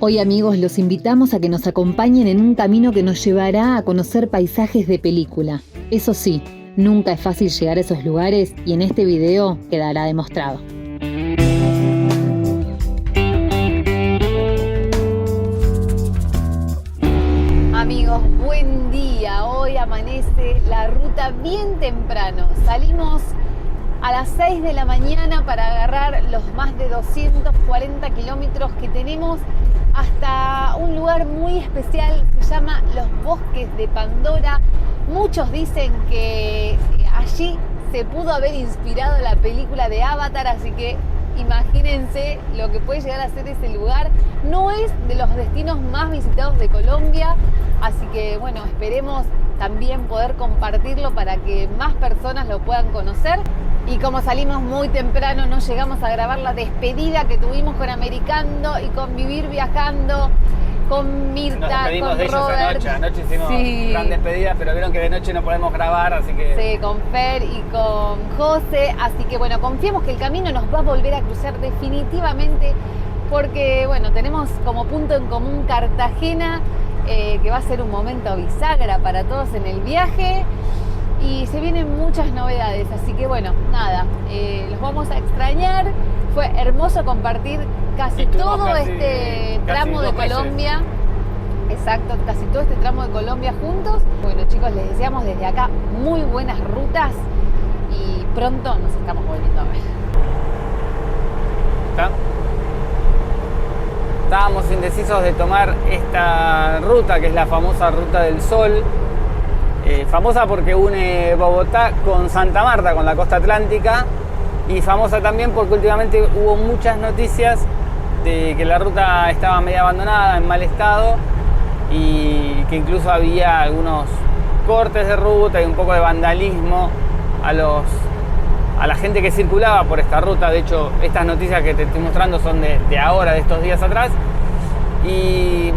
Hoy, amigos, los invitamos a que nos acompañen en un camino que nos llevará a conocer paisajes de película. Eso sí, nunca es fácil llegar a esos lugares y en este video quedará demostrado. Amigos, buen día. Hoy amanece la ruta bien temprano. Salimos a las 6 de la mañana para agarrar los más de 240 kilómetros que tenemos hasta un lugar muy especial, se llama Los Bosques de Pandora. Muchos dicen que allí se pudo haber inspirado la película de Avatar, así que imagínense lo que puede llegar a ser ese lugar. No es de los destinos más visitados de Colombia, así que bueno, esperemos también poder compartirlo para que más personas lo puedan conocer. Y como salimos muy temprano, no llegamos a grabar la despedida que tuvimos con Americando y con Vivir Viajando, con Mirta, con de Robert. Anoche hicimos gran despedida, pero vieron que de noche no podemos grabar, así que... Sí, con Fer y con José, así que bueno, confiemos que el camino nos va a volver a cruzar definitivamente, porque bueno, tenemos como punto en común Cartagena, que va a ser un momento bisagra para todos en el viaje. Y se vienen muchas novedades, así que bueno, nada, los vamos a extrañar. Fue hermoso compartir casi todo este tramo de Colombia. Exacto, casi todo este tramo de Colombia juntos. Bueno, chicos, les deseamos desde acá muy buenas rutas y pronto nos estamos volviendo a ver. Estábamos indecisos de tomar esta ruta, que es la famosa Ruta del Sol. Famosa porque une Bogotá con Santa Marta, con la costa atlántica, y famosa también porque últimamente hubo muchas noticias de que la ruta estaba medio abandonada, en mal estado, y que incluso había algunos cortes de ruta y un poco de vandalismo a la gente que circulaba por esta ruta. De hecho, estas noticias que te estoy mostrando son de ahora, de estos días atrás, y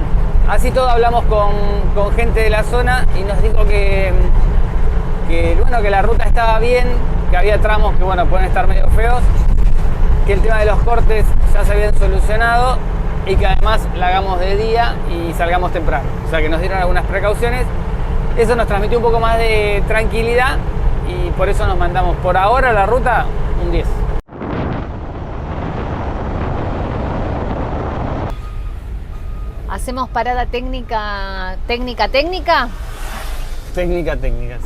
así todo hablamos con gente de la zona y nos dijo que la ruta estaba bien, que había tramos que bueno, pueden estar medio feos, que el tema de los cortes ya se habían solucionado y que además la hagamos de día y salgamos temprano. O sea que nos dieron algunas precauciones. Eso nos transmitió un poco más de tranquilidad y por eso nos mandamos por ahora la ruta un 10. ¿Hacemos parada técnica? Técnica,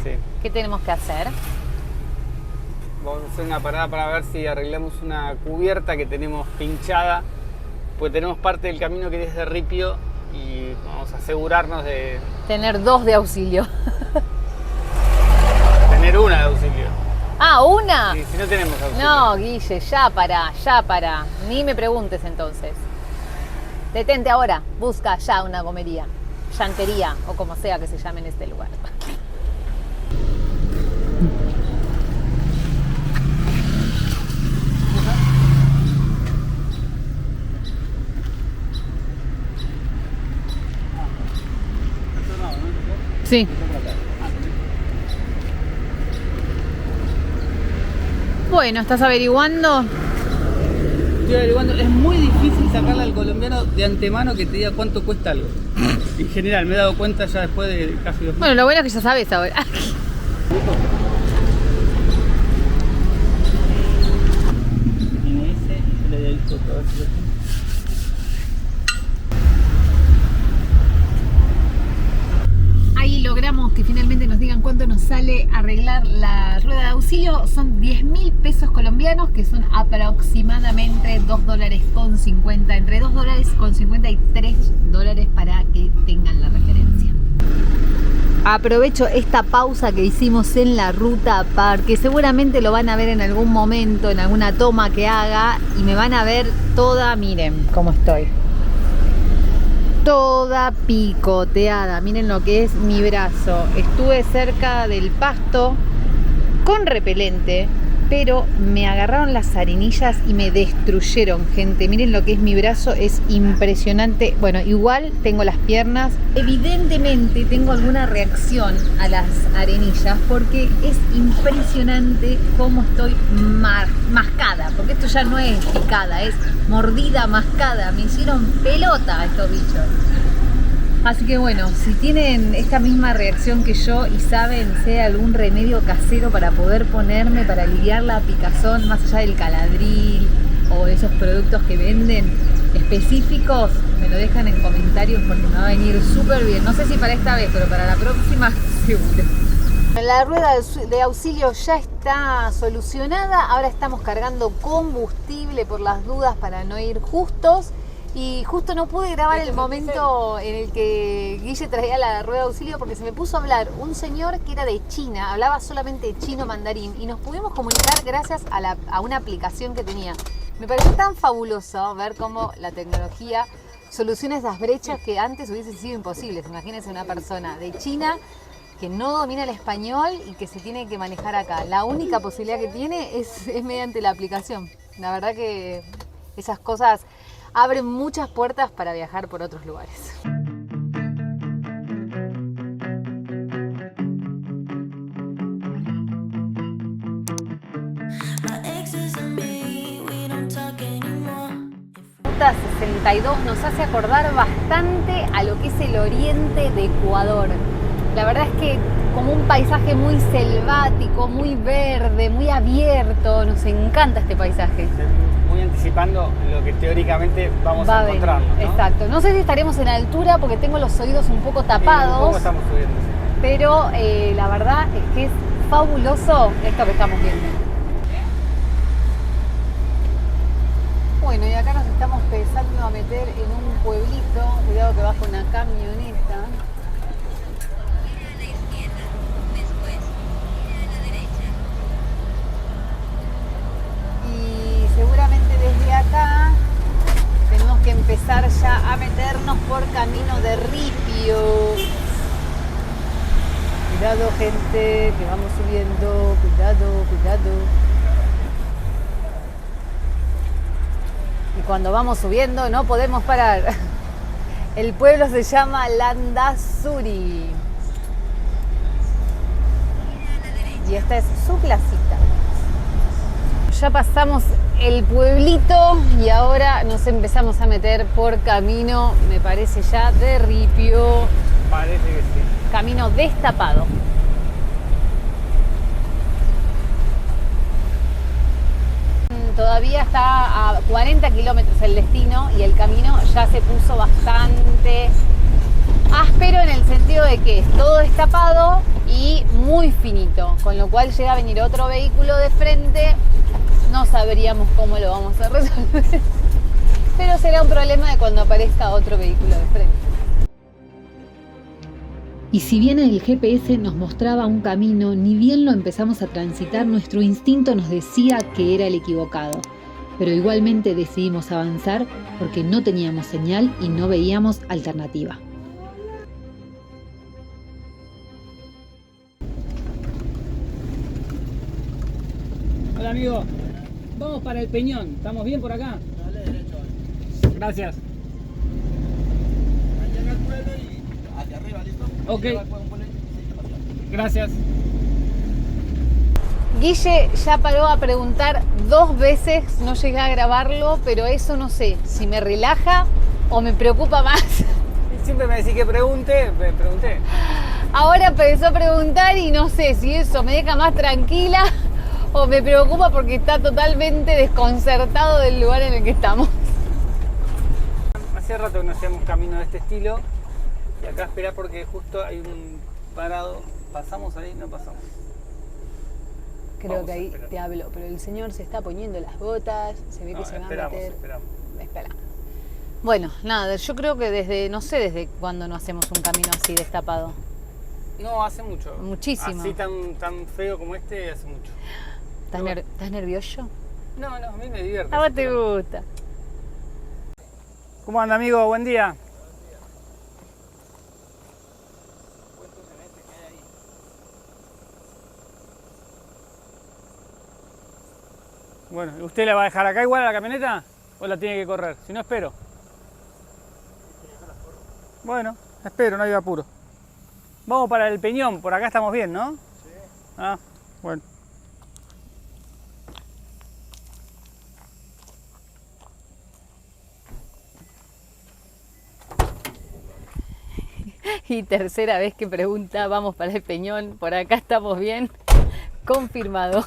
sí. ¿Qué tenemos que hacer? Vamos a hacer una parada para ver si arreglamos una cubierta que tenemos pinchada, pues tenemos parte del camino que es de ripio y vamos a asegurarnos de... Tener dos de auxilio. Tener una de auxilio. Ah, ¿una? Sí, si no tenemos auxilio. No, Guille, ya para. Ni me preguntes entonces. Detente ahora, busca ya una gomería, llantería o como sea que se llame en este lugar. Sí. Bueno, ¿estás averiguando? Estoy averiguando, es muy difícil sacarle al colombiano de antemano que te diga cuánto cuesta algo. En general, me he dado cuenta ya después de casi 2 meses. Bueno, lo bueno es que ya sabes ahora. Tiene ese, yo le había visto todo eso. Ahí logramos que finalmente nos digan cuánto nos sale arreglar la rueda de auxilio. Son 10.000 pesos colombianos, que son aproximadamente $2.50, entre $2.50 y $3 para que tengan la referencia. Aprovecho esta pausa que hicimos en la ruta porque seguramente lo van a ver en algún momento, en alguna toma que haga, y me van a ver toda, miren cómo estoy. Toda picoteada, miren lo que es mi brazo. Estuve cerca del pasto con repelente pero me agarraron las arenillas y me destruyeron, gente. Miren lo que es mi brazo, es impresionante. Bueno, igual tengo las piernas. Evidentemente tengo alguna reacción a las arenillas porque es impresionante cómo estoy mascada, porque esto ya no es picada, es mordida, mascada. Me hicieron pelota estos bichos. Así que bueno, si tienen esta misma reacción que yo y saben si hay algún remedio casero para poder ponerme, para aliviar la picazón, más allá del Caladril o esos productos que venden específicos, me lo dejan en comentarios porque me va a venir súper bien. No sé si para esta vez, pero para la próxima seguro. La rueda de auxilio ya está solucionada, ahora estamos cargando combustible por las dudas para no ir justos. Y justo no pude grabar el momento en el que Guille traía la rueda de auxilio porque se me puso a hablar un señor que era de China, hablaba solamente chino mandarín y nos pudimos comunicar gracias a una aplicación que tenía. Me pareció tan fabuloso ver cómo la tecnología soluciona esas brechas que antes hubiesen sido imposibles. Imagínense una persona de China que no domina el español y que se tiene que manejar acá. La única posibilidad que tiene es mediante la aplicación. La verdad que esas cosas abren muchas puertas para viajar por otros lugares. Ruta 62 nos hace acordar bastante a lo que es el oriente de Ecuador. La verdad es que como un paisaje muy selvático, muy verde, muy abierto. Nos encanta este paisaje. Muy anticipando lo que teóricamente vamos a encontrar, ¿no? Exacto. No sé si estaremos en altura porque tengo los oídos un poco tapados. Un poco estamos subiendo. Pero la verdad es que es fabuloso esto que estamos viendo. Bueno, y acá nos estamos empezando a meter en un pueblito. Cuidado que baja una camioneta. Seguramente desde acá tenemos que empezar ya a meternos por camino de ripio. Cuidado, gente, que vamos subiendo. Cuidado, cuidado. Y cuando vamos subiendo no podemos parar. El pueblo se llama Landazuri. Y esta es su placita. Ya pasamos el pueblito y ahora nos empezamos a meter por camino, me parece ya de ripio. Parece que sí. Camino destapado. Todavía está a 40 kilómetros el destino y el camino ya se puso bastante áspero en el sentido de que es todo destapado y muy finito, con lo cual llega a venir otro vehículo de frente. No sabríamos cómo lo vamos a resolver, pero será un problema de cuando aparezca otro vehículo de frente. Y si bien el GPS nos mostraba un camino, ni bien lo empezamos a transitar, nuestro instinto nos decía que era el equivocado. Pero igualmente decidimos avanzar porque no teníamos señal y no veíamos alternativa. Hola amigo, vamos para el Peñón, ¿estamos bien por acá? Dale derecho. Gracias. Ahí llega el pueblo y hacia arriba, ¿listo? Ok. Sí, Gracias. Guille ya paró a preguntar 2 veces, no llegué a grabarlo, pero eso no sé si me relaja o me preocupa más. Siempre me decís que pregunté. Ahora empezó a preguntar y no sé si eso me deja más tranquila o me preocupa porque está totalmente desconcertado del lugar en el que estamos. Hace rato que no hacíamos camino de este estilo y acá esperá porque justo hay un parado. ¿Pasamos ahí? No pasamos. Creo Vamos que ahí esperar. te hablo, pero el señor se está poniendo las botas, se ve que se va a meter. Esperamos. Espera. Bueno, nada, yo creo que no sé desde cuándo no hacemos un camino así destapado. No, hace mucho. Muchísimo. Así tan feo como este, hace mucho. ¿Estás nervioso? No, a mí me divierte. A vos te gusta. ¿Cómo anda, amigo? Buen día. Bueno, ¿usted la va a dejar acá igual a la camioneta? ¿O la tiene que correr? Si no, espero. Bueno, espero, no hay apuro. Vamos para el Peñón, por acá estamos bien, ¿no? Sí. Ah, bueno. Y tercera vez que pregunta, vamos para el Peñón, por acá estamos bien, confirmado.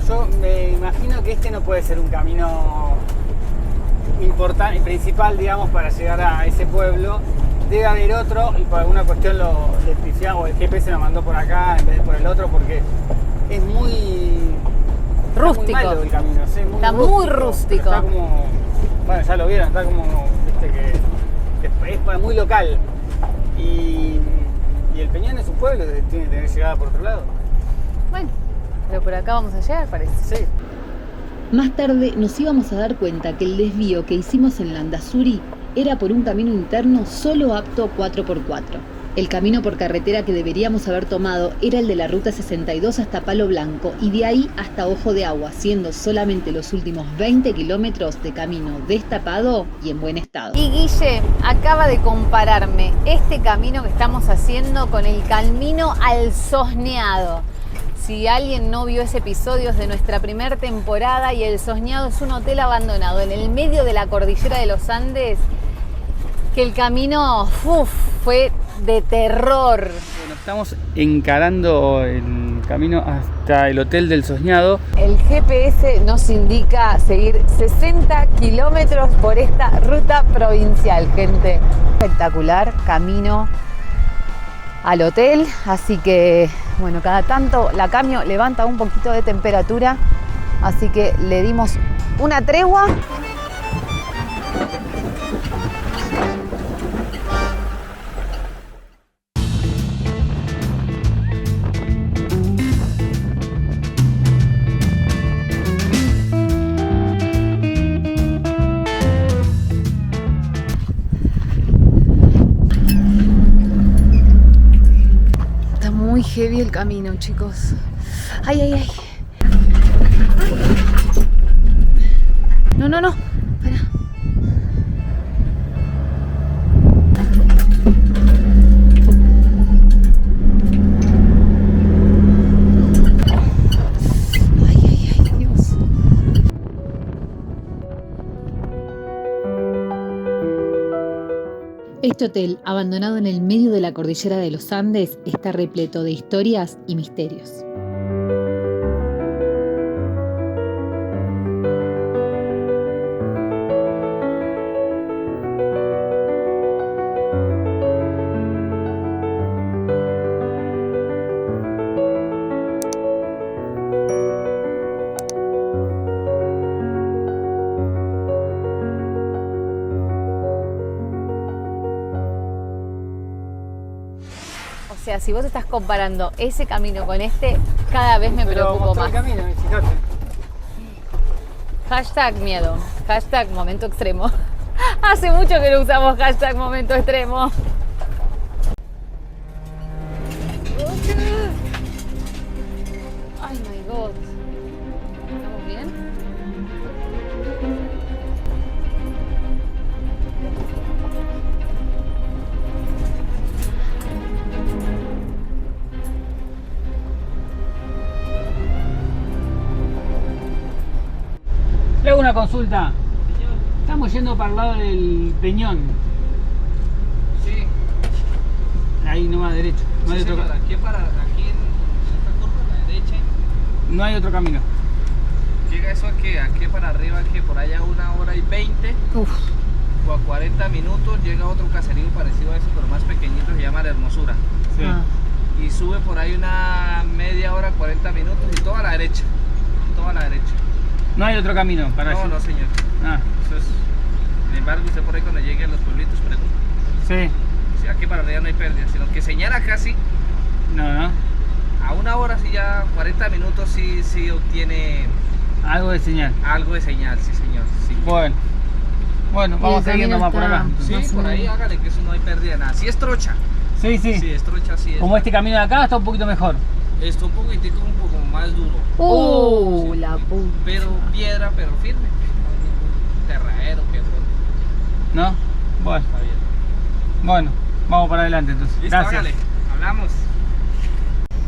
Yo me imagino que este no puede ser un camino importante, principal, digamos, para llegar a ese pueblo. Debe haber otro y por alguna cuestión la electricidad o el GPS lo mandó por acá en vez de por el otro porque es muy Rústico. Está muy malo el camino, sí, Está muy rústico. Está como, bueno, ya lo vieron, está como, viste que es muy local. Y el Peñón es un pueblo que tiene que tener llegada por otro lado. Bueno, pero por acá vamos a llegar, parece. Sí. Más tarde nos íbamos a dar cuenta que el desvío que hicimos en Landazuri era por un camino interno solo apto 4x4. El camino por carretera que deberíamos haber tomado era el de la ruta 62 hasta Palo Blanco y de ahí hasta Ojo de Agua, siendo solamente los últimos 20 kilómetros de camino destapado y en buen estado. Y Guille acaba de compararme este camino que estamos haciendo con el camino al Sosneado. Si alguien no vio ese episodio es de nuestra primera temporada y el Sosneado es un hotel abandonado en el medio de la cordillera de los Andes, que el camino fue de terror. Bueno, estamos encarando el camino hasta el Hotel del Sosneado. El GPS nos indica seguir 60 kilómetros por esta ruta provincial, gente. Espectacular camino al hotel, así que bueno, cada tanto la Camio levanta un poquito de temperatura, así que le dimos una tregua. Muy heavy el camino, chicos. Ay, ay, ay. No, no, no. Pará. Ay, ay, ay, Dios. Este hotel, abandonado en el medio de la cordillera de los Andes, está repleto de historias y misterios. O sea, si vos estás comparando ese camino con este, cada vez me preocupo más. El camino, fíjate. Hashtag miedo, hashtag momento extremo. Hace mucho que no usamos hashtag momento extremo. Ay, my God. ¿Estamos bien? Le hago una consulta. Estamos yendo para el lado del Peñón. Sí. Ahí nomás derecho. No hay Sí, otro, señor, aquí en esta curva a la derecha. no hay otro camino. Llega eso aquí para arriba, que por allá 1h20 Uf. o a 40 minutos llega otro caserío parecido a ese, pero más pequeñito, se llama La Hermosura. Sí. Ah. Y sube por ahí una media hora, 40 minutos y toda a la derecha. Toda a la derecha. No hay otro camino para allá. No, señor. Ah, Eso es. Sin embargo, usted por ahí cuando llegue a los pueblitos pregunta. sí. Si aquí para allá no hay pérdida, sino que señala casi No. a 1 hora, sí, ya 40 minutos, sí obtiene Algo de señal. algo de señal, sí, señor. Sí, Bueno. Bueno, Y vamos el siguiendo camino más por está- acá. sí, más o por ahí menos. hágale que eso no hay pérdida de nada. Sí es trocha. Sí, sí. Sí, es trocha, sí es. Como este camino de acá está un poquito mejor. Esto un poquitico, un poco más duro. Sí, La puta. pero piedra, pero firme. Terraero, que ¿No? Bueno. está bien. Bueno, vamos para adelante entonces. Listo, Gracias. hágale. Hablamos.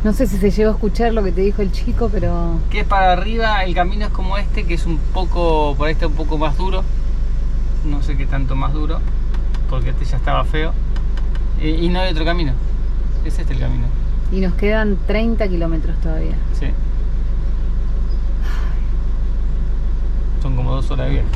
No sé si se llegó a escuchar lo que te dijo el chico, pero Que es para arriba, el camino es como este, que es un poco, por ahí está un poco más duro. No sé qué tanto más duro, porque este ya estaba feo. Y no hay otro camino. Es este el camino. y nos quedan 30 kilómetros todavía. Sí. Son como 2 horas de viaje.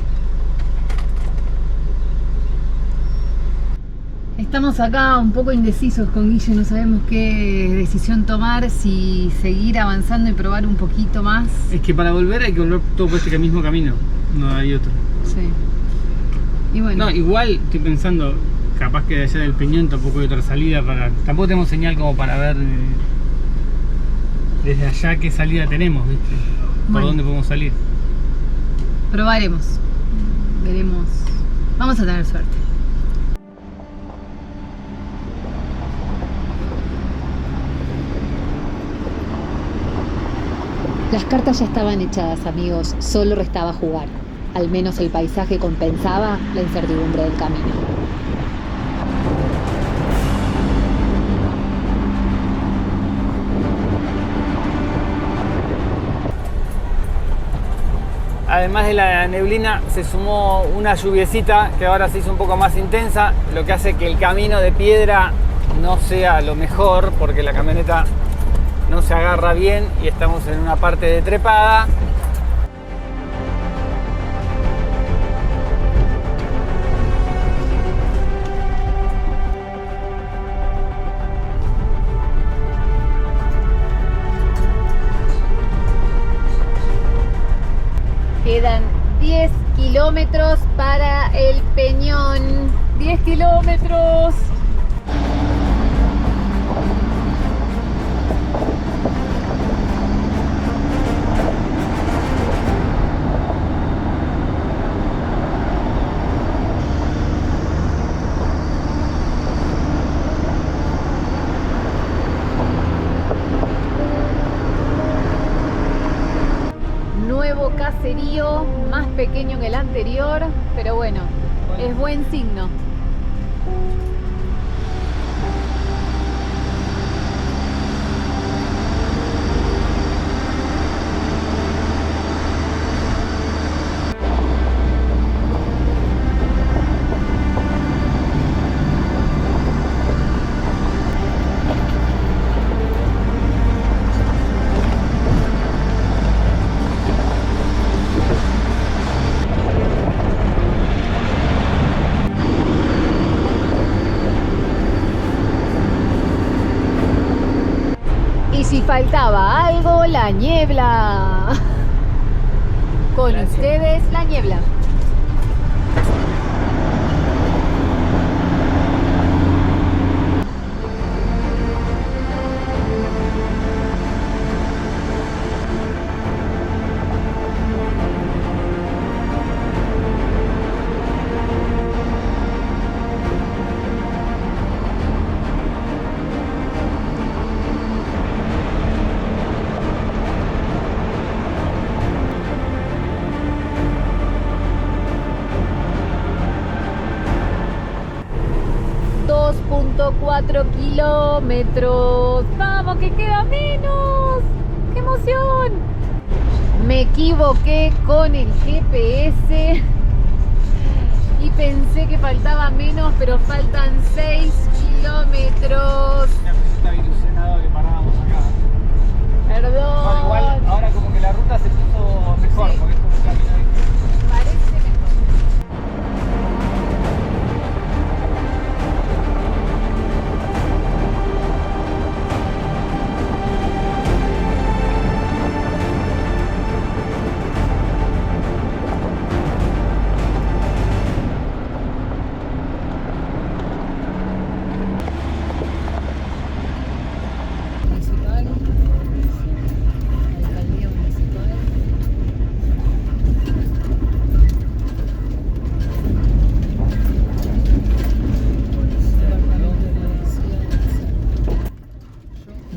Estamos acá un poco indecisos con Guille, no sabemos qué decisión tomar, si seguir avanzando y probar un poquito más. Es que para volver hay que volver todo por este mismo camino. No hay otro. Sí. Y bueno, No, igual estoy pensando, capaz que de allá del Peñón tampoco hay otra salida para. Tampoco tenemos señal como para ver desde allá qué salida tenemos, ¿viste? Por Bueno. dónde podemos salir. probaremos. Veremos. Vamos a tener suerte. Las cartas ya estaban echadas, amigos, solo restaba jugar. Al menos el paisaje compensaba la incertidumbre del camino. Además de la neblina se sumó una lluviecita que ahora se hizo un poco más intensa, lo que hace que el camino de piedra no sea lo mejor porque la camioneta no se agarra bien y estamos en una parte de trepada. Quedan 10 kilómetros para el Peñón. 10 kilómetros. Nuevo caserío, más pequeño que el anterior, pero bueno, es buen signo. Y si faltaba algo, la niebla. Con ustedes, la niebla. ...2.4 kilómetros. ¡Vamos, que queda menos! ¡Qué emoción! Me equivoqué con el GPS y pensé que faltaba menos, pero faltan 6 kilómetros. Estaba ilusionado que parábamos acá. Perdón. Bueno, igual ahora como que la ruta se puso mejor, Sí. porque es como un camino de... Parece mejor.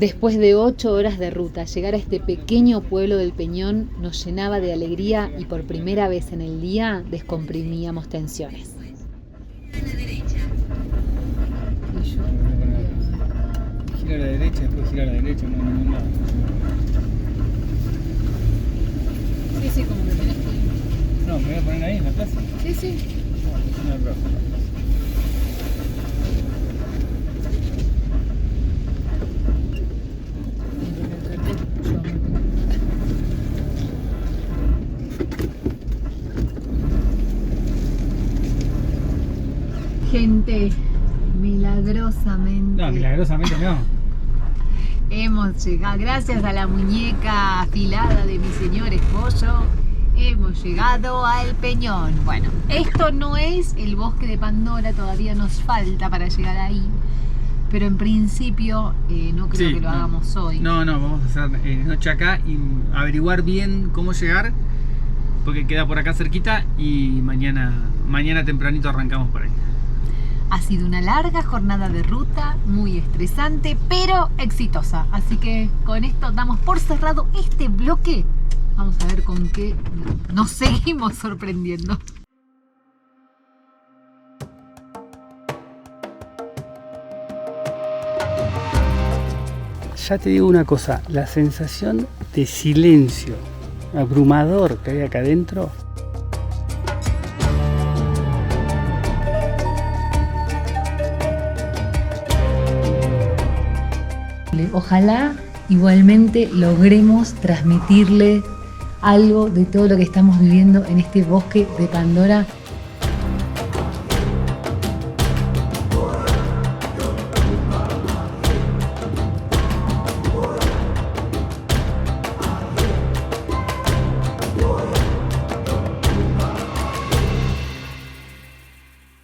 Después de 8 horas de ruta, llegar a este pequeño pueblo del Peñón nos llenaba de alegría y por primera vez en el día descomprimíamos tensiones. Gira a la derecha, después gira a la derecha, no ningún lado. Sí, como que tenés que... No, me voy a poner ahí en la plaza. Sí. No, no, no. Gente, milagrosamente. No, milagrosamente no. Hemos llegado, gracias a la muñeca afilada de mi señor esposo, hemos llegado al Peñón. Bueno, esto no es el bosque de Pandora, todavía nos falta para llegar ahí. Pero en principio no creo que lo hagamos hoy. No, vamos a hacer noche acá y averiguar bien cómo llegar, porque queda por acá cerquita y mañana tempranito arrancamos por ahí. Ha sido una larga jornada de ruta, muy estresante, pero exitosa. Así que con esto damos por cerrado este bloque. Vamos a ver con qué nos seguimos sorprendiendo. Ya te digo una cosa, la sensación de silencio abrumador que hay acá adentro. Ojalá igualmente logremos transmitirle algo de todo lo que estamos viviendo en este bosque de Pandora